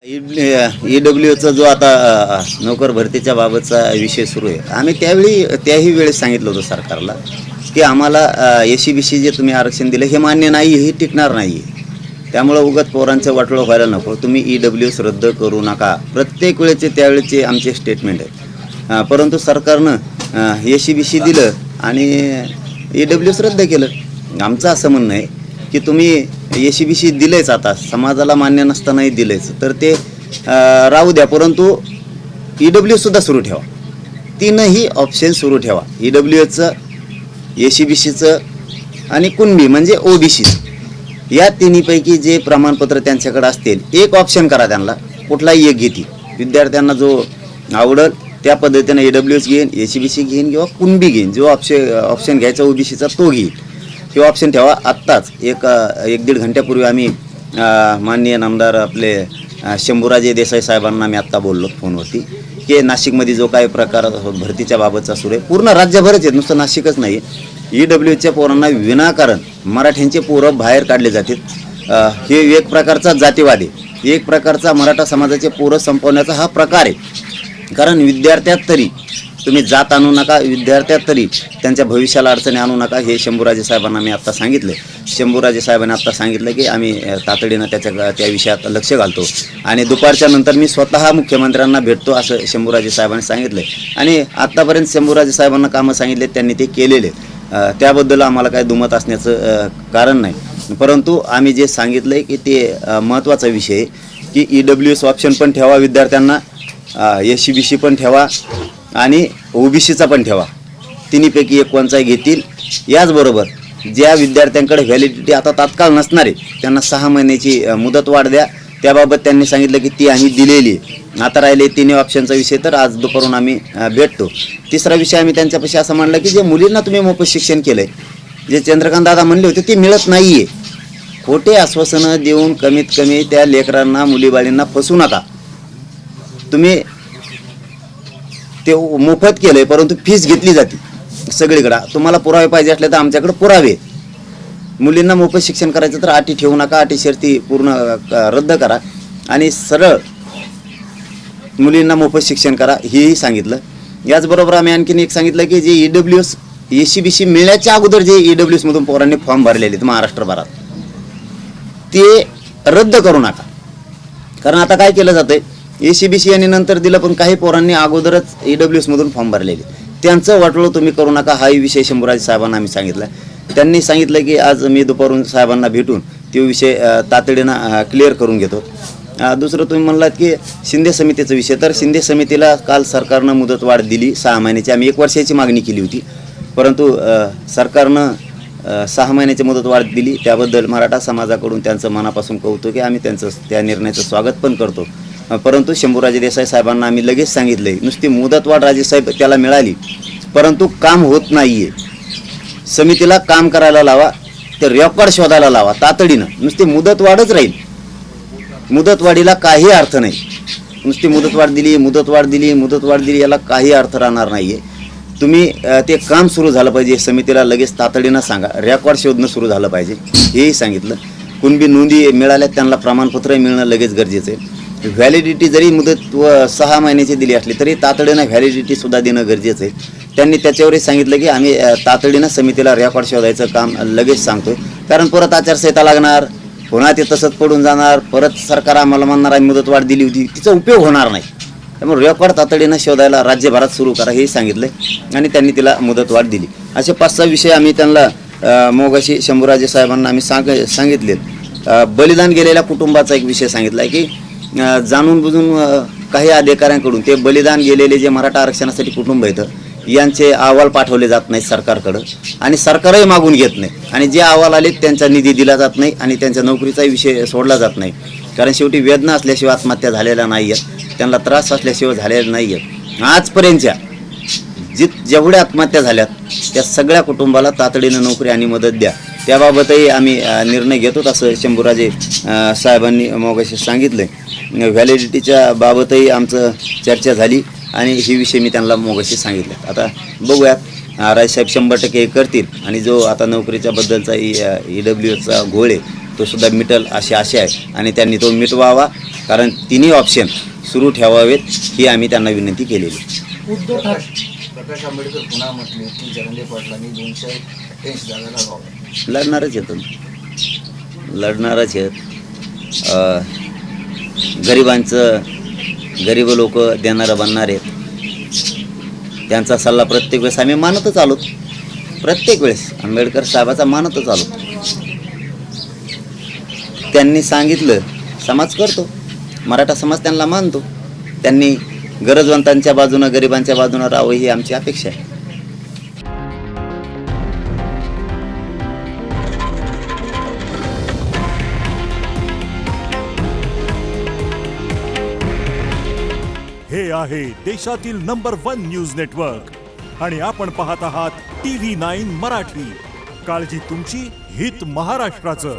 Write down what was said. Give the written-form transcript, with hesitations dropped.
EWचा जो आता नोकर भरतीच्या बाबतचा विषय सुरू आहे. आम्ही त्याही वेळेस सांगितलं होतं सरकारला की आम्हाला SC-BC जे तुम्ही आरक्षण दिलं हे मान्य नाही, हे टिकणार नाही. त्यामुळं उगाच पोरांचं वाटोळं व्हायला नको. तुम्ही EWS रद्द करू नका. प्रत्येक वेळेचे त्यावेळेचे आमचे स्टेटमेंट आहे. परंतु सरकारनं SC-BC दिलं आणि EWS रद्द केलं. आमचं असं म्हणणं आहे की तुम्ही SC-BC दिलेच, आता समाजाला मान्य नसतानाही दिलेच, तर ते राहू द्या, परंतु EWSसुद्धा सुरू ठेवा. तीनही ऑप्शन सुरू ठेवा. EWSचं, SC-BCचं आणि कुणबी म्हणजे OBC, या तिन्हीपैकी जे प्रमाणपत्र त्यांच्याकडे असतील एक ऑप्शन करा. त्यांना कुठलाही एक घेतील. विद्यार्थ्यांना जो आवडेल त्या पद्धतीने EWS घेईन, SC-BC घेईन किंवा कुणबी घेईन. जो ऑप्शन घ्यायचा OBCचा तो घेईल. हे ऑप्शन ठेवा. आत्ताच एक दीड घंट्यापूर्वी आम्ही माननीय नामदार आपले शंभूराजे देसाई साहेबांना मी आत्ता बोललो फोनवरती की नाशिकमध्ये जो काही प्रकार भरतीच्या बाबतचा सुरू आहे, पूर्ण राज्यभरच आहे, नुसतं नाशिकच नाही. EWSच्या पोरांना विनाकारण मराठ्यांचे पोरं बाहेर काढले जातात. हे एक प्रकारचा जातीवाद आहे, एक प्रकारचा मराठा समाजाचे पोरं संपवण्याचा हा प्रकार आहे. कारण विद्यार्थ्यात तरी तुम्ही जात आणू नका, विद्यार्थ्यात तरी त्यांच्या भविष्याला अडचणी आणू नका. हे शंभूराजे साहेबांना मी आत्ता सांगितलं. शंभूराजे साहेबांनी आत्ता सांगितलं की आम्ही तातडीनं त्या विषयात लक्ष घालतो आणि दुपारच्या नंतर मी स्वतः मुख्यमंत्र्यांना भेटतो असं शंभूराजे साहेबांनी सांगितलं. आणि आत्तापर्यंत शंभूराजे साहेबांना कामं सांगितले त्यांनी ते केलेले, त्याबद्दल आम्हाला काही दुमत असण्याचं कारण नाही. परंतु आम्ही जे सांगितलं आहे की ते महत्त्वाचा विषय आहे की EWS ऑप्शन पण ठेवा विद्यार्थ्यांना, SC-BC पण ठेवा आणि OBCचा पण ठेवा. तिन्हीपैकी एक कोणताही घेतील. याचबरोबर ज्या विद्यार्थ्यांकडे व्हॅलिडिटी आता तात्काळ नसणार आहे त्यांना 6 महिन्याची मुदतवाढ द्या. त्याबाबत त्यांनी सांगितलं की ती आम्ही दिलेली आहे. आता राहिले तिन्ही ऑप्शनचा विषय, तर आज दुपारून आम्ही भेटतो. तिसरा विषय आम्ही त्यांच्यापाशी असं मांडला की जे मुलींना तुम्ही मोफत शिक्षण केलं आहे, जे चंद्रकांत दादा म्हणले होते ते मिळत नाही आहे. खोटे आश्वासनं देऊन कमीत कमी त्या लेकरांना, मुलीबाळींना फसू नका. तुम्ही ते मोफत केलं आहे, परंतु फीस घेतली जाते सगळीकडं. तुम्हाला पुरावे पाहिजे असले तर आमच्याकडे पुरावे. मुलींना मोफत शिक्षण करायचं तर अटी ठेवू नका, अटी शर्ती पूर्ण रद्द करा आणि सरळ मुलींना मोफत शिक्षण करा, हेही सांगितलं. याचबरोबर आम्ही आणखीन एक सांगितलं की जे EWS, SC-BC मिळण्याच्या अगोदर जे EWSमधून पोरांनी फॉर्म भरलेले आहेत महाराष्ट्रभरात, ते रद्द करू नका. कारण आता काय केलं जातं आहे, SC-BC यांनी नंतर दिलं, पण काही पोरांनी अगोदरच EWSमधून फॉर्म भरलेले, त्यांचं वाटोळं तुम्ही करू नका. हाही विषय शंभूराजे साहेबांना आम्ही सांगितला. त्यांनी सांगितलं की आज मी दुपारून साहेबांना भेटून तो विषय तातडीनं क्लिअर करून घेतो. दुसरं तुम्ही म्हणलात की शिंदे समितीचा विषय, तर शिंदे समितीला काल सरकारनं मुदतवाढ दिली 6 महिन्याची. आम्ही 1 वर्षाची मागणी केली होती, परंतु सरकारनं 6 महिन्याची मुदतवाढ दिली. त्याबद्दल मराठा समाजाकडून त्यांचं मनापासून कौतुक आहे. आम्ही त्या निर्णयाचं स्वागत पण करतो. परंतु शंभूराजे देसाई साहेबांना आम्ही लगेच सांगितलं, नुसती मुदतवाढ राजेसाहेब त्याला मिळाली, परंतु काम होत नाही आहे. समितीला काम करायला लावा, ते रेकॉर्ड शोधायला लावा तातडीनं. नुसती मुदतवाढच राहील, मुदतवाढीला काही अर्थ नाही. नुसती मुदतवाढ दिली याला काही अर्थ राहणार नाही आहे. तुम्ही ते काम सुरू झालं पाहिजे. समितीला लगेच तातडीनं सांगा, रेकॉर्ड शोधणं सुरू झालं पाहिजे, हेही सांगितलं. कुणबी नोंदी मिळाल्या त्यांना प्रमाणपत्र मिळणं लगेच गरजेचं आहे. व्हॅलिडिटी जरी मुदत 6 महिन्याची दिली असली तरी तातडीनं व्हॅलिडिटीसुद्धा देणं गरजेचं आहे. त्यांनी त्याच्यावरही सांगितलं की आम्ही तातडीनं समितीला रेकॉर्ड शोधायचं काम लगेच सांगतोय. कारण परत आचारसंहिता लागणार, पुन्हा ते तसंच पडून जाणार, परत सरकार आम्हाला म्हणणार आम्ही मुदतवाढ दिली होती, तिचा उपयोग होणार नाही. त्यामुळे रेकॉर्ड तातडीनं शोधायला राज्यभरात सुरू करा, हे सांगितलं आणि त्यांनी तिला मुदतवाढ दिली. असे 5-6 विषय आम्ही त्यांना मोगाशी शंभूराजे साहेबांना आम्ही सांगितले. बलिदान गेलेल्या कुटुंबाचा एक विषय सांगितला आहे की जाणून बुजून काही अधिकाऱ्यांकडून ते बलिदान गेलेले जे मराठा आरक्षणासाठी कुटुंब आहेत यांचे अहवाल पाठवले जात नाहीत सरकारकडं आणि सरकारही मागून घेत नाही. आणि जे अहवाल आले त्यांचा निधी दिला जात नाही आणि त्यांच्या नोकरीचाही विषय सोडला जात नाही. कारण शेवटी वेदना असल्याशिवाय आत्महत्या झालेल्या नाही आहेत, त्यांना त्रास असल्याशिवाय झालेल्या नाही आहेत. आजपर्यंतच्या जेवढ्या आत्महत्या झाल्यात त्या सगळ्या कुटुंबाला तातडीनं नोकरी आणि मदत द्या. त्याबाबतही आम्ही निर्णय घेतो असं शंभूराजे साहेबांनी मगाशी सांगितलं. व्हॅलिडिटीच्या बाबतही आमचं चर्चा झाली आणि ही विषय मी त्यांना मगाशी सांगितले. आता बघूयात, राजसाहेब 100% करतील आणि जो आता नोकरीच्या बद्दलचा EWSचा घोळ आहे तो सुद्धा मिटल अशी आशा आहे आणि त्यांनी तो मिटवावा, कारण तिन्ही ऑप्शन सुरू ठेवावेत ही आम्ही त्यांना विनंती केलेली. उद्धव ठाकरे प्रकाश आंबेडकर पुन्हा म्हटले की जरांगे पाटलांनी 288 जागा लढवाव्या. लढणारच आहेत, लढणारच आहेत. गरीब लोक देणारं बनणार आहेत. त्यांचा सल्ला प्रत्येक वेळेस आम्ही मानतच आलो, प्रत्येक वेळेस आंबेडकर साहेबाचा मानतच आलो. त्यांनी सांगितलं समाज करतो, मराठा समाज त्यांना मानतो. त्यांनी गरजवंतांच्या बाजूनं, गरिबांच्या बाजूनं राहावं ही आमची अपेक्षा आहे. हे आहे देशातील नंबर 1 न्यूज नेटवर्क आणि आपण पाहत आहात TV9 मराठी. काळजी तुमची, हित महाराष्ट्राचं.